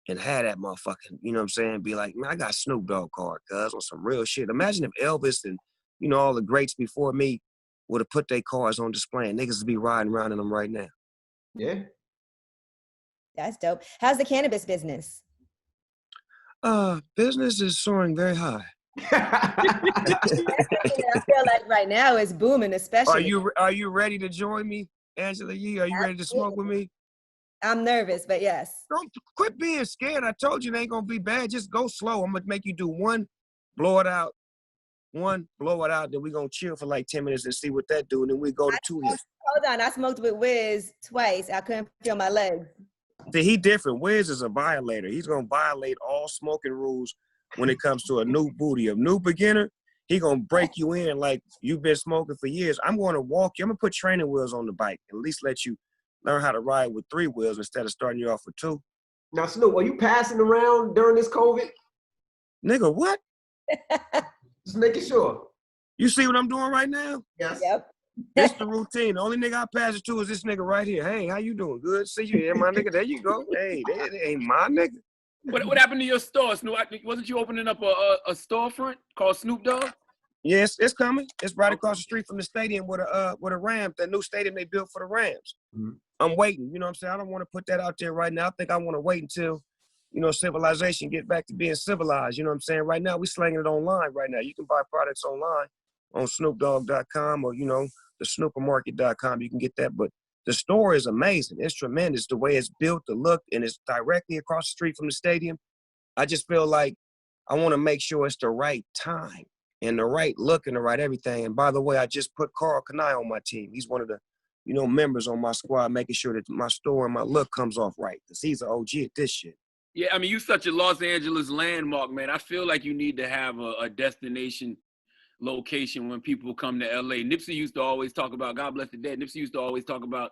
and have that motherfucking, you know what I'm saying, be like, man, I got Snoop Dogg card, cuz, on some real shit. Imagine if Elvis and, you know, all the greats before me would have put their cars on display and niggas would be riding around in them right now. Yeah. That's dope. How's the cannabis business? Business is soaring very high. I feel like right now it's booming, especially. Are you ready to join me, Angela Yee? Are you ready to smoke with me? I'm nervous, but yes. Don't quit being scared. I told you it ain't gonna be bad. Just go slow. I'm gonna make you do one, blow it out. One, blow it out, then we're gonna chill for like 10 minutes and see what that do, and then we go to 2 hits. Hold on, I smoked with Wiz twice. I couldn't feel my legs. He different. Wiz is a violator. He's gonna violate all smoking rules when it comes to a new booty. A new beginner, he gonna break you in like you've been smoking for years. I'm gonna walk you. I'm gonna put training wheels on the bike, at least let you learn how to ride with 3 wheels instead of starting you off with 2. Now, Snoop, are you passing around during this COVID? Nigga, what? Just making sure. You see what I'm doing right now? Yes. Yep. It's the routine. The only nigga I pass it to is this nigga right here. Hey, how you doing? Good. See you here, my nigga. There you go. Hey, that ain't my nigga. What happened to your store, Snoop? Wasn't you opening up a storefront called Snoop Dogg? Yes, it's coming. It's right across the street from the stadium with a Rams, that new stadium they built for the Rams. Mm-hmm. I'm waiting. You know what I'm saying? I don't want to put that out there right now. I think I want to wait until, you know, civilization get back to being civilized. You know what I'm saying? Right now, we slanging it online right now. You can buy products online on SnoopDogg.com or, you know, the snoopermarket.com. You can get that. But the store is amazing. It's tremendous. The way it's built, the look, and it's directly across the street from the stadium. I just feel like I want to make sure it's the right time and the right look and the right everything. And by the way, I just put Carl Kanye on my team. He's one of the, members on my squad, making sure that my store and my look comes off right, because he's an OG at this shit. Yeah, I mean, you're such a Los Angeles landmark, man. I feel like you need to have a destination location when people come to LA. Nipsey used to always talk about, God bless the dead, Nipsey used to always talk about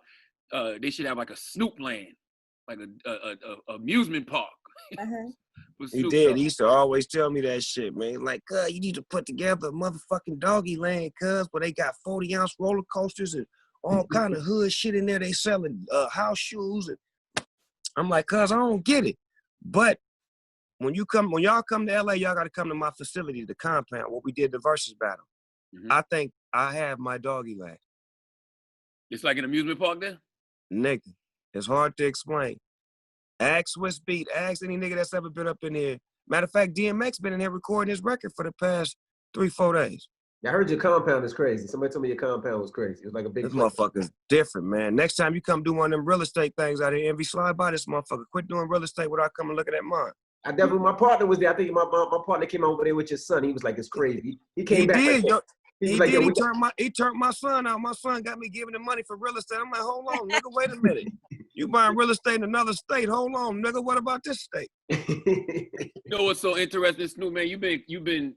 they should have like a Snoop land, like a amusement park. He did. He used to always tell me that shit, man. Like, you need to put together a motherfucking doggy land, cuz, where they got 40-ounce roller coasters and all kind of hood shit in there. They selling house shoes. And I'm like, cuz, I don't get it. But when y'all come to LA, y'all got to come to my facility, the compound, where we did the versus battle. I think I have my doggy land. It's like an amusement park there? Nigga, it's hard to explain. Ask Swiss Beat, ask any nigga that's ever been up in here. Matter of fact, DMX been in here recording his record for the past 3-4 days. I heard your compound is crazy. Somebody told me your compound was crazy. It was like a big This motherfucker's different, man. Next time you come do one of them real estate things out here, Envy, slide by this motherfucker. Quit doing real estate without coming looking at mine. I definitely, my partner was there. I think my partner came over there with your son. He was like, it's crazy. He came back. Did, like, he like, did. He turned my son out. My son got me giving him money for real estate. I'm like, hold on, nigga, wait a minute. You buying real estate in another state? Hold on, nigga. What about this state? You know what's so interesting, Snoop, man? You've been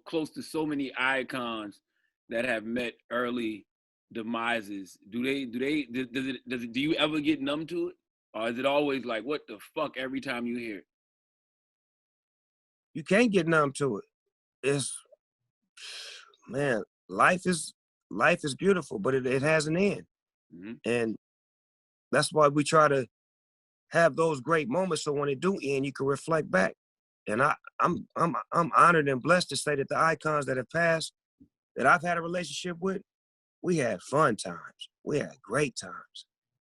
close to so many icons that have met early demises. Do you ever get numb to it, or is it always like, what the fuck every time you hear it? You can't get numb to it. It's, man, life is beautiful, but it has an end. And that's why we try to have those great moments, so when it do end, you can reflect back. And I'm honored and blessed to say that the icons that have passed, that I've had a relationship with, we had fun times. We had great times.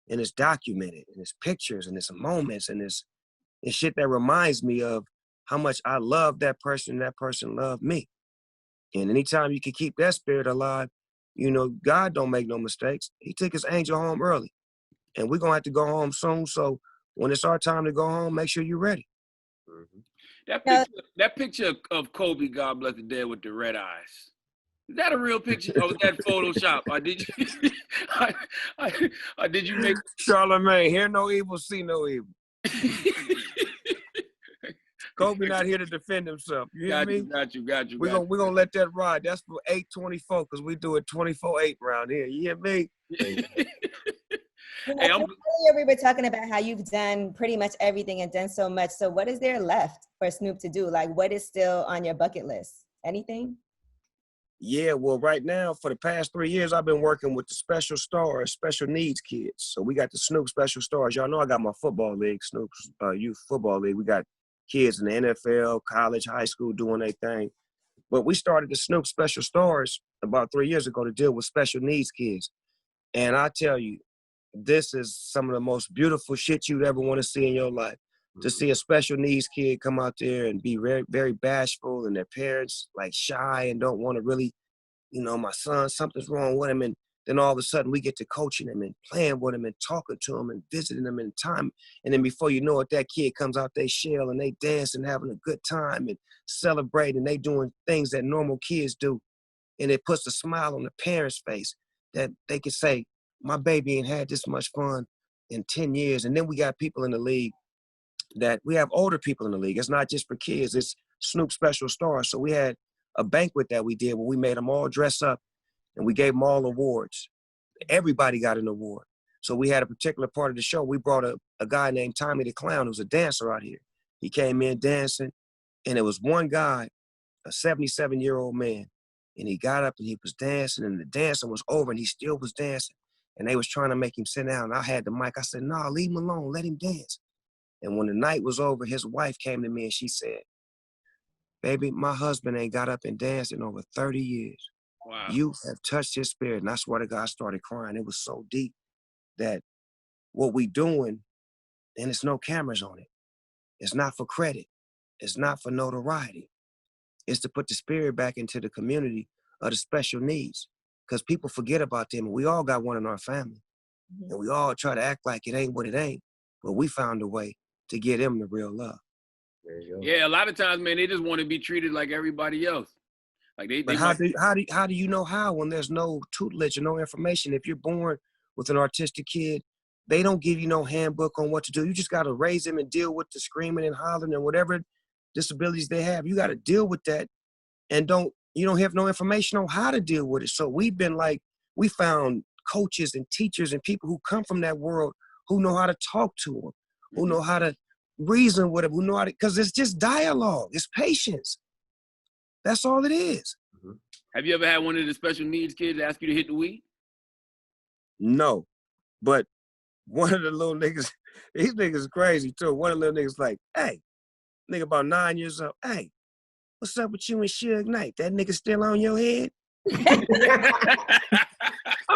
And it's documented, and it's pictures, and it's moments, and it's shit that reminds me of how much I love that person and that person loved me. And anytime you can keep that spirit alive, God don't make no mistakes. He took his angel home early. And we're going to have to go home soon. So when it's our time to go home, make sure you're ready. That picture of Kobe, God bless the dead, with the red eyes. Is that a real picture, or was that Photoshop? Or did you make Charlamagne, hear no evil, see no evil. Kobe not here to defend himself. You hear me? Got you. We're gonna let that ride. That's for 824, because we do it 24/8 around here. You hear me? Hey, earlier we were talking about how you've done pretty much everything and done so much. So what is there left for Snoop to do? Like, what is still on your bucket list? Anything? Yeah, well, right now, for the past 3 years, I've been working with the special stars, special needs kids. So we got the Snoop Special Stars. Y'all know I got my football league, Snoop's Youth Football League. We got kids in the NFL, college, high school doing their thing. But we started the Snoop Special Stars about 3 years ago to deal with special needs kids. And I tell you, this is some of the most beautiful shit you'd ever want to see in your life. To see a special needs kid come out there and be very, very bashful, and their parents like shy and don't want to really, my son, something's wrong with him. And then all of a sudden we get to coaching him and playing with him and talking to him and visiting him in time. And then before you know it, that kid comes out their shell and they dance and having a good time and celebrating. They doing things that normal kids do. And it puts a smile on the parents' face that they can say, my baby ain't had this much fun in 10 years. And then we got people in the league that we have older people in the league. It's not just for kids, it's Snoop Special Stars. So we had a banquet that we did where we made them all dress up and we gave them all awards. Everybody got an award. So we had a particular part of the show. We brought a guy named Tommy the Clown, who's a dancer out here. He came in dancing, and it was one guy, a 77-year-old man, and he got up and he was dancing, and the dancing was over and he still was dancing. And they was trying to make him sit down. And I had the mic. I said, nah, leave him alone. Let him dance. And when the night was over, his wife came to me and she said, baby, my husband ain't got up and danced in over 30 years. Wow. You have touched his spirit. And I swear to God, I started crying. It was so deep that what we doing, and it's no cameras on it. It's not for credit. It's not for notoriety. It's to put the spirit back into the community of the special needs. Because people forget about them. And we all got one in our family. And we all try to act like it ain't what it ain't. But we found a way to get them the real love. There you go. Yeah, a lot of times, man, they just want to be treated like everybody else. Like But how do you know how when there's no tutelage or no information? If you're born with an artistic kid, they don't give you no handbook on what to do. You just got to raise them and deal with the screaming and hollering and whatever disabilities they have. You got to deal with that, and you don't have no information on how to deal with it. So we've been like, we found coaches and teachers and people who come from that world who know how to talk to them, who know how to reason with them, who know how to, because it's just dialogue, it's patience. That's all it is. Have you ever had one of the special needs kids ask you to hit the weed? No, but one of the little niggas, these niggas is crazy too. One of the little niggas like, hey, nigga about 9 years old, hey, what's up with you and Suge Knight? That nigga still on your head?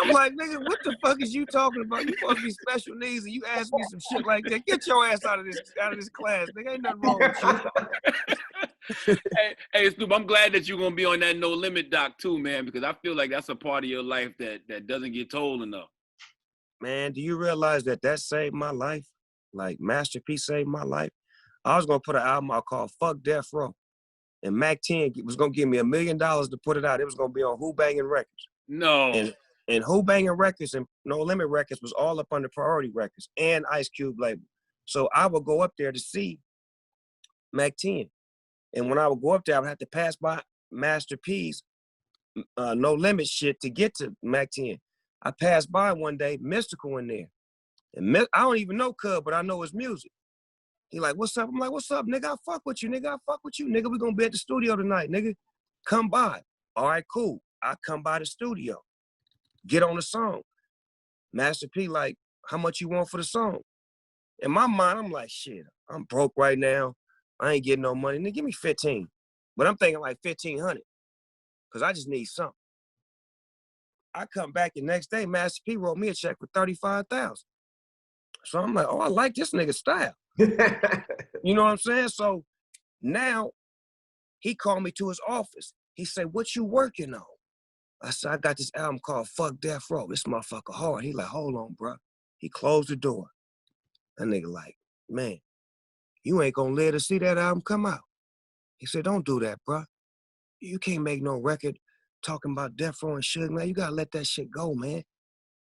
I'm like, nigga, what the fuck is you talking about? You supposed to be special needs and you ask me some shit like that. Get your ass out of this class, nigga. Ain't nothing wrong with you. Hey, Snoop, I'm glad that you're gonna be on that No Limit doc too, man, because I feel like that's a part of your life that doesn't get told enough. Man, do you realize that saved my life? Like, Master P saved my life. I was gonna put an album out called Fuck Death Row. And Mac 10 was gonna give me $1 million to put it out. It was gonna be on Who Bangin' Records. No. And Who Bangin' Records and No Limit Records was all up under Priority Records and Ice Cube label. So I would go up there to see Mac 10. And when I would go up there, I would have to pass by Master P's No Limit shit to get to Mac 10. I passed by one day, Mystical in there. And I don't even know Cub, but I know his music. He like, what's up? I'm like, what's up, nigga? I fuck with you, nigga. I fuck with you, nigga. We gonna be at the studio tonight, nigga. Come by. All right, cool. I come by the studio. Get on the song. Master P like, how much you want for the song? In my mind, I'm like, shit, I'm broke right now. I ain't getting no money. Nigga, give me 15. But I'm thinking like 1,500. Cause I just need something. I come back the next day, Master P wrote me a check for 35,000. So I'm like, oh, I like this nigga style. You know what I'm saying? So now he called me to his office. He said, what you working on? I said, I got this album called Fuck Death Row. This motherfucker hard. He like, hold on, bro. He closed the door. That nigga like, man, you ain't gonna live to see that album come out. He said, don't do that, bro. You can't make no record talking about Death Row and Suge, man. You gotta let that shit go, man.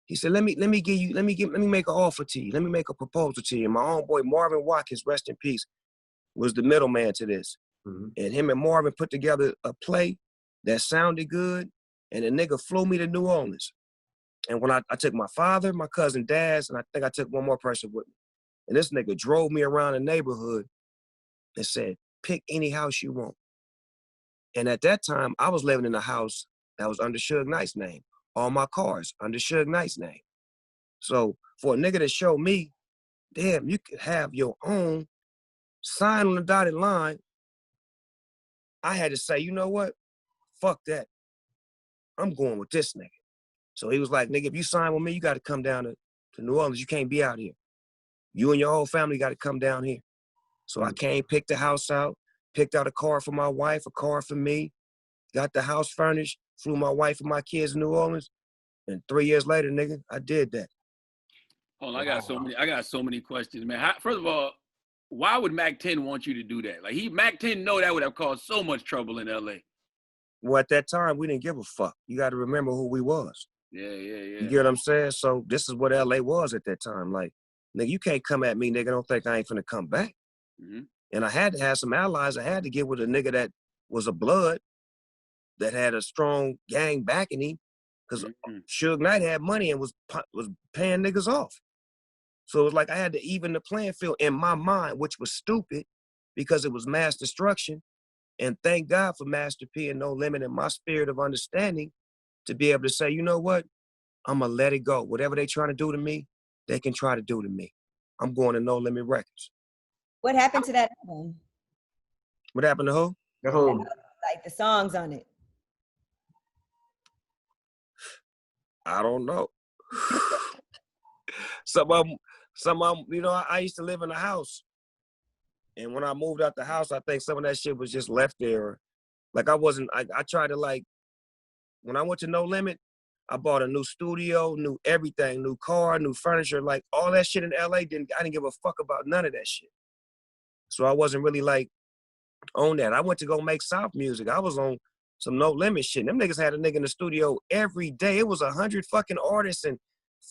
He said, let me make an offer to you. Let me make a proposal to you. My own boy Marvin Watkins, rest in peace, was the middleman to this. And him and Marvin put together a play that sounded good, and the nigga flew me to New Orleans. And when I took my father, my cousin Daz, and I think I took one more person with me. And this nigga drove me around the neighborhood and said, pick any house you want. And at that time, I was living in a house that was under Suge Knight's name. All my cars under Suge Knight's name. So for a nigga to show me, damn, you could have your own sign on the dotted line, I had to say, you know what? Fuck that. I'm going with this nigga. So he was like, nigga, if you sign with me, you got to come down to New Orleans. You can't be out here. You and your whole family got to come down here. So I came, picked the house out, picked out a car for my wife, a car for me, got the house furnished, flew my wife and my kids to New Orleans. And 3 years later, nigga, I did that. Oh, I got so many questions, man. First of all, why would Mac 10 want you to do that? Like Mac 10 know that would have caused so much trouble in LA. Well, at that time, we didn't give a fuck. You got to remember who we was. Yeah. You get what I'm saying? So this is what LA was at that time. Like, nigga, you can't come at me, nigga. Don't think I ain't finna come back. And I had to have some allies. I had to get with a nigga that was a blood, that had a strong gang backing him, because Suge Knight had money and was paying niggas off. So it was like I had to even the playing field in my mind, which was stupid because it was mass destruction. And thank God for Master P and No Limit and my spirit of understanding to be able to say, you know what? I'm going to let it go. Whatever they trying to do to me, they can try to do to me. I'm going to No Limit Records. What happened to that album? What happened to who? The home. Like the songs on it. I don't know. Some of them, you know, I used to live in a house. And when I moved out the house, I think some of that shit was just left there. Like I tried to like, when I went to No Limit, I bought a new studio, new everything, new car, new furniture, like all that shit in LA, I didn't give a fuck about none of that shit. So I wasn't really like on that. I went to go make South music. I was on some No Limit shit. Them niggas had a nigga in the studio every day. It was 100 fucking artists and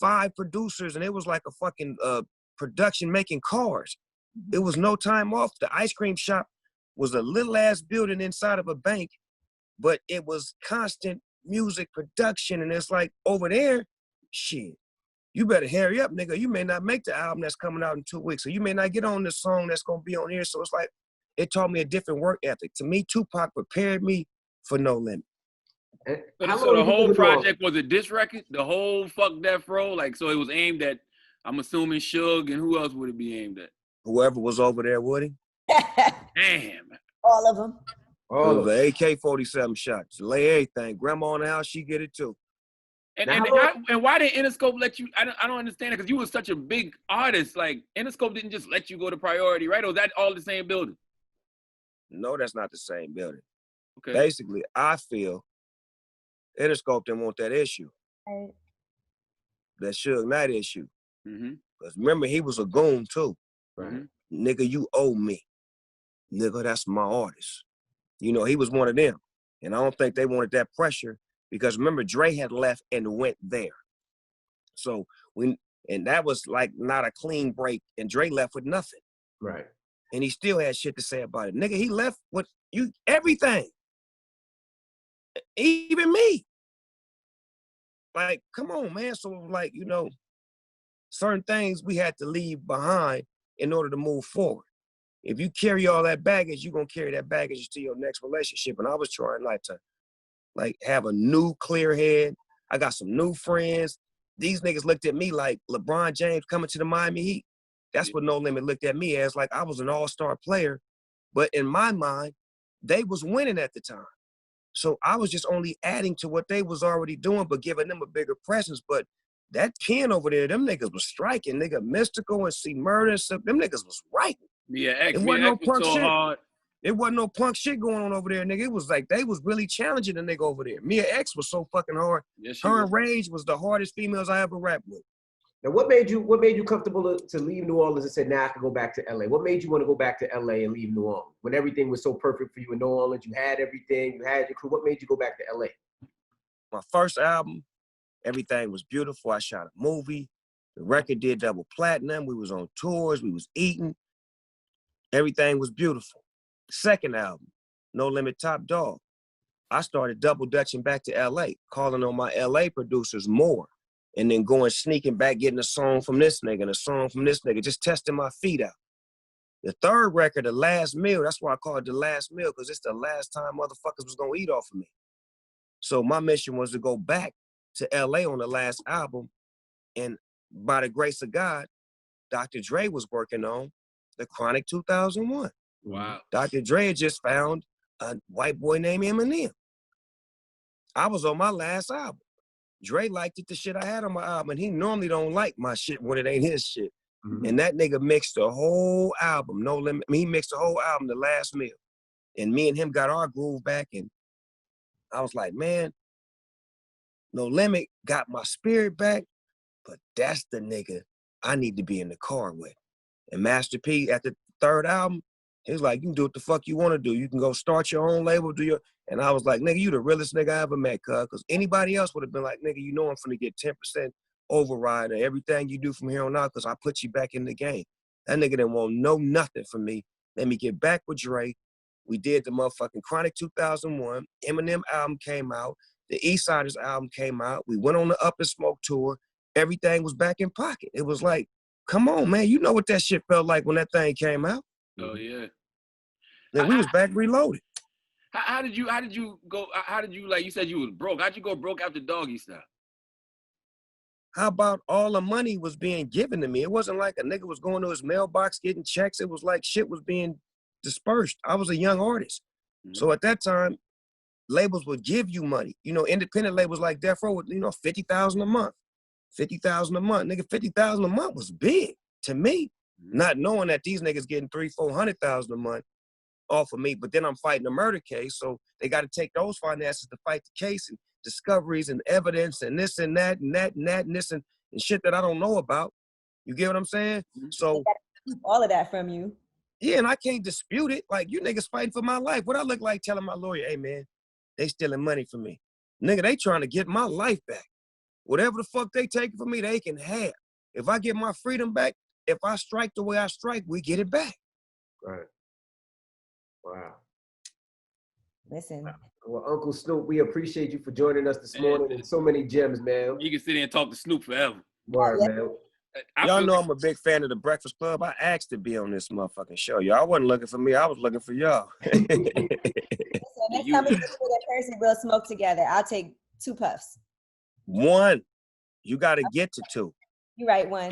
5 producers, and it was like a fucking production making cars. It was no time off. The ice cream shop was a little ass building inside of a bank, but it was constant music production. And it's like over there, shit, you better hurry up, nigga. You may not make the album that's coming out in 2 weeks, or you may not get on the song that's gonna be on here. So it's like, it taught me a different work ethic. To me, Tupac prepared me for No Limit. So the whole project was a diss record? The whole Fuck Death Row? Like, so it was aimed at, I'm assuming, Suge, and who else would it be aimed at? Whoever was over there, Woody. Damn. All of them. It was an AK-47 shot. To lay everything. Grandma in the house, she get it too. And why did Interscope let you? I don't understand it, because you were such a big artist. Like, Interscope didn't just let you go to Priority, right? Or was that all the same building? No, that's not the same building. Okay. Basically, I feel Interscope didn't want that issue. Right. That Suge Knight issue. Mm-hmm. Because remember, he was a goon too. Right. Nigga, you owe me. Nigga, that's my artist. You know, he was one of them. And I don't think they wanted that pressure, because remember, Dre had left and went there. So and that was like not a clean break, and Dre left with nothing. Right. And he still had shit to say about it. Nigga, he left with everything. Even me. Like, come on, man. So like, you know, certain things we had to leave behind in order to move forward. If you carry all that baggage, you're gonna carry that baggage to your next relationship. And I was trying to have a new clear head. I got some new friends. These niggas looked at me like LeBron James coming to the Miami Heat. That's what No Limit looked at me as, like I was an all-star player. But in my mind, they was winning at the time. So I was just only adding to what they was already doing, but giving them a bigger presence. But that pen over there, them niggas was striking. Nigga, Mystical and C Murder and stuff, them niggas was writing. X It wasn't no punk so shit. hard. It wasn't no punk shit going on over there, nigga. It was like they was really challenging the nigga over there. Mia X was so fucking hard. Yes, Her and Rage was the hardest females I ever rapped with. Now, what made you comfortable to leave New Orleans and say, now I can go back to LA? What made you want to go back to LA and leave New Orleans? When everything was so perfect for you in New Orleans, you had everything, you had your crew. What made you go back to LA? My first album, everything was beautiful. I shot a movie. The record did double platinum. We was on tours. We was eating. Everything was beautiful. Second album, No Limit Top Dog. I started double dutching back to LA, calling on my LA producers more, and then going sneaking back, getting a song from this nigga and a song from this nigga, just testing my feet out. The third record, The Last Meal, that's why I call it The Last Meal, because it's the last time motherfuckers was gonna eat off of me. So my mission was to go back to LA on the last album, and by the grace of God, Dr. Dre was working on The Chronic 2001. Wow. Dr. Dre had just found a white boy named Eminem. I was on my last album. Dre liked it, the shit I had on my album, and he normally don't like my shit when it ain't his shit. Mm-hmm. And that nigga mixed the whole album, No Limit. I mean, he mixed the whole album, The Last Meal. And me and him got our groove back, and I was like, man, No Limit got my spirit back, but that's the nigga I need to be in the car with. And Master P, at the third album, he was like, you can do what the fuck you want to do. You can go start your own label, do your... And I was like, nigga, you the realest nigga I ever met, cuz. Because anybody else would have been like, nigga, you know I'm finna get 10% override and everything you do from here on out, because I put you back in the game. That nigga didn't want nothing from me. Let me get back with Dre. We did the motherfucking Chronic 2001. Eminem album came out. The Eastsiders album came out. We went on the Up and Smoke tour. Everything was back in pocket. It was like, come on, man. You know what that shit felt like when that thing came out. Oh, yeah. Then we was back reloaded. How did you go, like you said you was broke. How'd you go broke after Doggy Style? How about all the money was being given to me? It wasn't like a nigga was going to his mailbox getting checks. It was like shit was being dispersed. I was a young artist. Mm-hmm. So at that time, labels would give you money. You know, independent labels like Death Row, you know, $50,000 a month. $50,000 a month. Nigga, $50,000 a month was big to me. Mm-hmm. Not knowing that these niggas getting $300,000-$400,000 a month off of me, but then I'm fighting a murder case, so they got to take those finances to fight the case and discoveries and evidence and this and that and that and that and this and shit that I don't know about. You get what I'm saying? Mm-hmm. So all of that from you. Yeah, and I can't dispute it. Like, you niggas fighting for my life. What I look like telling my lawyer, hey, man, they stealing money from me. Nigga, they trying to get my life back. Whatever the fuck they taking from me, they can have. If I get my freedom back, if I strike the way I strike, we get it back. Right. Wow. Listen. Well, Uncle Snoop, we appreciate you for joining us this morning. And so many gems, man. You can sit there and talk to Snoop forever. Word, man. Y'all know I'm a big fan of the Breakfast Club. I asked to be on this motherfucking show. Y'all wasn't looking for me. I was looking for y'all. So next time we get a person, we'll smoke together. I'll take 2 puffs. 1. You got to get to 2. You right, 1.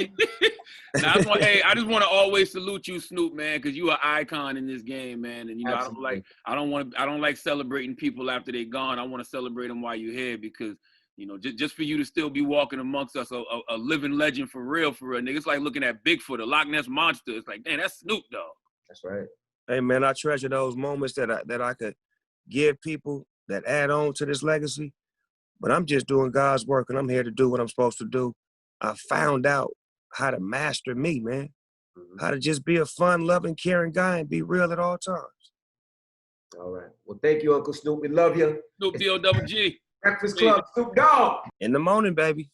Now, I just want to always salute you, Snoop, man, because you are an icon in this game, man. And you know, Absolutely. I don't like celebrating people after they're gone. I want to celebrate them while you're here because, you know, just for you to still be walking amongst us, a living legend for real, nigga. It's like looking at Bigfoot, a Loch Ness monster. It's like, damn, that's Snoop Dogg. That's right. Hey, man, I treasure those moments that I could give people that add on to this legacy. But I'm just doing God's work, and I'm here to do what I'm supposed to do. I found out how to master me, man. How to just be a fun, loving, caring guy and be real at all times. All right. Well, thank you, Uncle Snoop. We love you. Snoop D-O-double-G. Breakfast Club, Snoop Dogg. In the morning, baby.